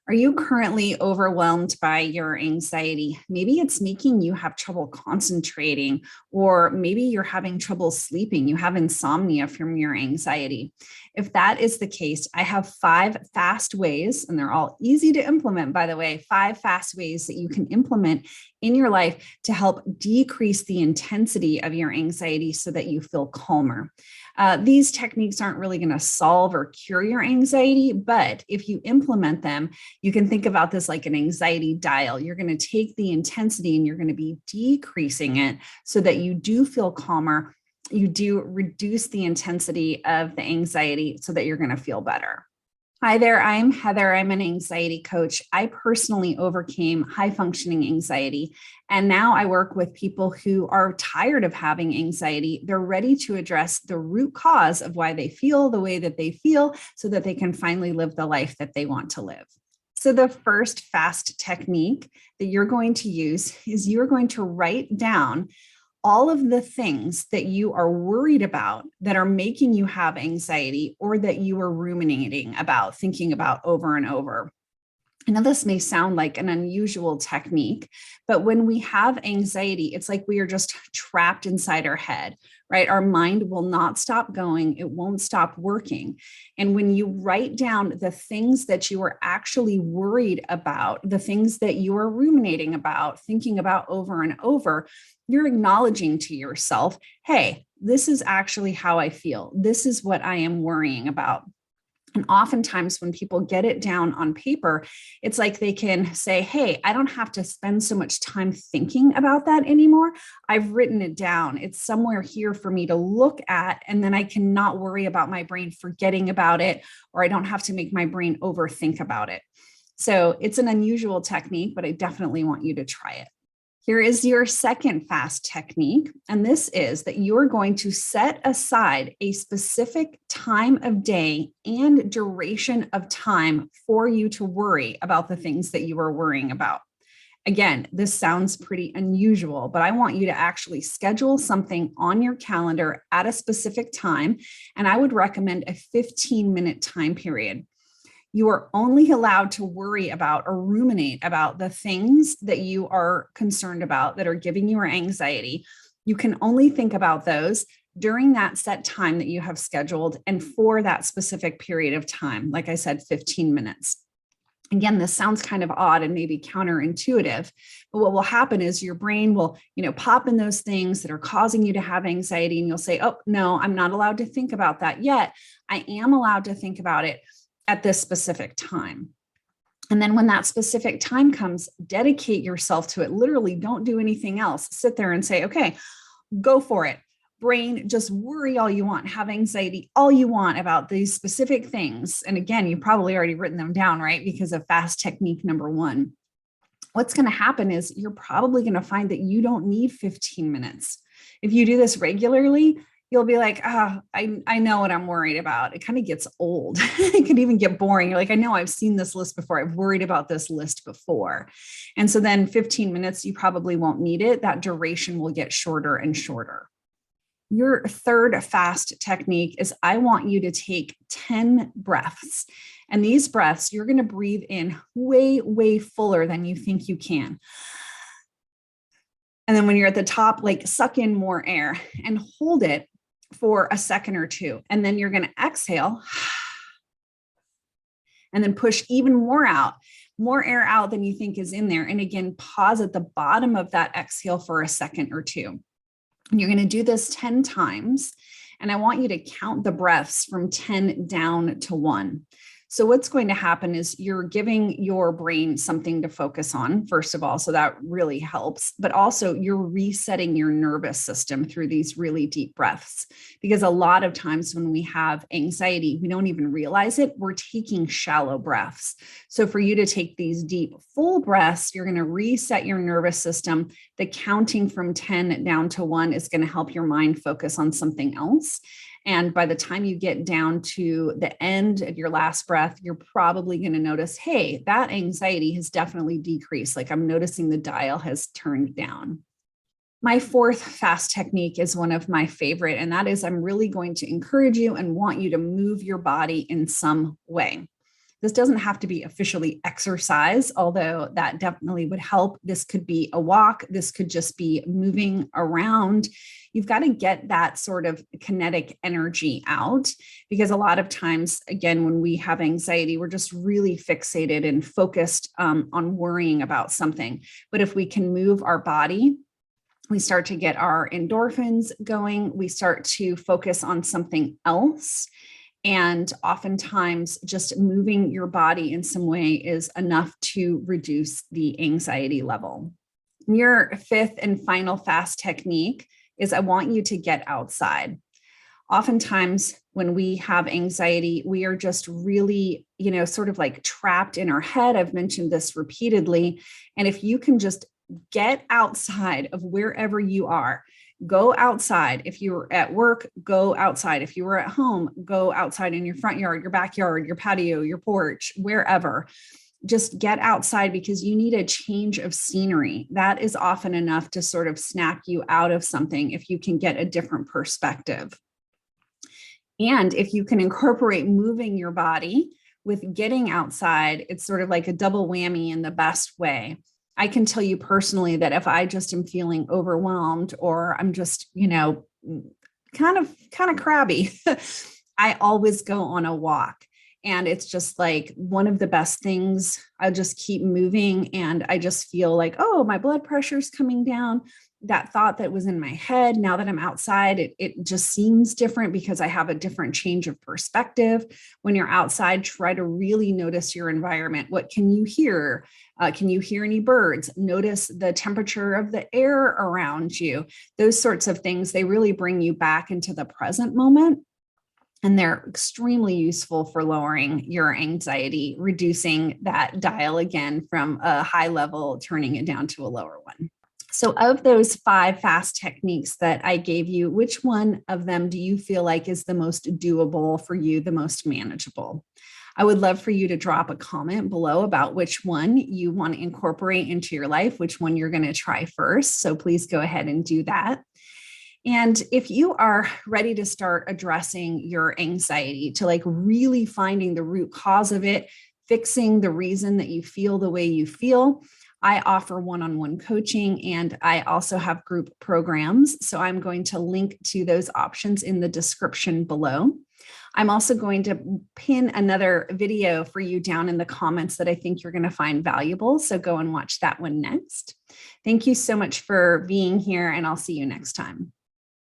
Are you currently overwhelmed by your anxiety? Maybe it's making you have trouble concentrating, or maybe you're having trouble sleeping. You have insomnia from your anxiety. If that is the case, I have 5 fast ways, and they're all easy to implement, by the way, 5 fast ways that you can implement in your life to help decrease the intensity of your anxiety so that you feel calmer. These techniques aren't really going to solve or cure your anxiety, but if you implement them, you can think about this like an anxiety dial. You're going to take the intensity and you're going to be decreasing it so that you do feel calmer. You do reduce the intensity of the anxiety so that you're going to feel better. Hi there, I'm Heather. I'm an anxiety coach. I personally overcame high functioning anxiety. And now I work with people who are tired of having anxiety. They're ready to address the root cause of why they feel the way that they feel so that they can finally live the life that they want to live. So the first fast technique that you're going to use is you're going to write down all of the things that you are worried about that are making you have anxiety or that you are ruminating about, thinking about over and over. I know this may sound like an unusual technique, but when we have anxiety, it's like we are just trapped inside our head, right? Our mind will not stop going. It won't stop working. And when you write down the things that you are actually worried about, the things that you are ruminating about, thinking about over and over, you're acknowledging to yourself, hey, this is actually how I feel. This is what I am worrying about. And oftentimes when people get it down on paper, it's like they can say, hey, I don't have to spend so much time thinking about that anymore. I've written it down. It's somewhere here for me to look at, and then I cannot worry about my brain forgetting about it, or I don't have to make my brain overthink about it. So it's an unusual technique, but I definitely want you to try it. Here is your second fast technique, and this is that you're going to set aside a specific time of day and duration of time for you to worry about the things that you are worrying about. Again, this sounds pretty unusual, but I want you to actually schedule something on your calendar at a specific time, and I would recommend a 15-minute time period. You are only allowed to worry about or ruminate about the things that you are concerned about that are giving you anxiety. You can only think about those during that set time that you have scheduled and for that specific period of time. Like I said, 15 minutes. Again, this sounds kind of odd and maybe counterintuitive, but what will happen is your brain will, pop in those things that are causing you to have anxiety, and you'll say, oh, no, I'm not allowed to think about that yet. I am allowed to think about it at this specific time. And then when that specific time comes, dedicate yourself to it. Literally, don't do anything else. Sit there and say, okay, go for it. Brain, just worry all you want, have anxiety all you want about these specific things. And again, you've probably already written them down, right? Because of fast technique number 1. What's going to happen is you're probably going to find that you don't need 15 minutes. If you do this regularly, you'll be like, I know what I'm worried about. It kind of gets old. It can even get boring. You're like, I know I've seen this list before. I've worried about this list before. And so then 15 minutes, you probably won't need it. That duration will get shorter and shorter. Your third fast technique is I want you to take 10 breaths. And these breaths, you're going to breathe in way, way fuller than you think you can. And then when you're at the top, like suck in more air and hold it for a second or two. And then you're going to exhale and then push even more air out than you think is in there. And again, pause at the bottom of that exhale for a second or two. And you're going to do this 10 times. And I want you to count the breaths from 10 down to 1. So what's going to happen is you're giving your brain something to focus on, first of all, so that really helps, but also you're resetting your nervous system through these really deep breaths. Because a lot of times when we have anxiety, we don't even realize it, we're taking shallow breaths. So for you to take these deep, full breaths, you're going to reset your nervous system. The counting from 10 down to 1 is going to help your mind focus on something else. And by the time you get down to the end of your last breath, you're probably going to notice, hey, that anxiety has definitely decreased. Like I'm noticing the dial has turned down. My fourth fast technique is one of my favorite, and that is I'm really going to encourage you and want you to move your body in some way. This doesn't have to be officially exercise, although that definitely would help. This could be a walk. This could just be moving around. You've got to get that sort of kinetic energy out, because a lot of times, again, when we have anxiety, we're just really fixated and focused on worrying about something. But if we can move our body, we start to get our endorphins going. We start to focus on something else. And oftentimes, just moving your body in some way is enough to reduce the anxiety level. Your fifth and final fast technique is I want you to get outside. Oftentimes, when we have anxiety, we are just really, sort of like trapped in our head. I've mentioned this repeatedly. And if you can just get outside of wherever you are, go outside. If you were at work, go outside. If you were at home, go outside in your front yard, your backyard, your patio, your porch, wherever. Just get outside, because you need a change of scenery. That is often enough to sort of snap you out of something if you can get a different perspective. And if you can incorporate moving your body with getting outside, it's sort of like a double whammy in the best way. I can tell you personally that if I just am feeling overwhelmed, or I'm just, kind of crabby, I always go on a walk. And it's just like one of the best things. I just keep moving, and I just feel like, oh, my blood pressure's coming down. That thought that was in my head, now that I'm outside, it just seems different because I have a different change of perspective. When you're outside, try to really notice your environment. What can you hear? Can you hear any birds? Notice the temperature of the air around you. Those sorts of things, they really bring you back into the present moment. And they're extremely useful for lowering your anxiety, reducing that dial again from a high level, turning it down to a lower one. So of those 5 fast techniques that I gave you, which one of them do you feel like is the most doable for you, the most manageable? I would love for you to drop a comment below about which one you want to incorporate into your life, which one you're going to try first. So please go ahead and do that. And if you are ready to start addressing your anxiety, to like really finding the root cause of it, fixing the reason that you feel the way you feel, I offer one-on-one coaching, and I also have group programs. So I'm going to link to those options in the description below. I'm also going to pin another video for you down in the comments that I think you're going to find valuable. So go and watch that one next. Thank you so much for being here, and I'll see you next time.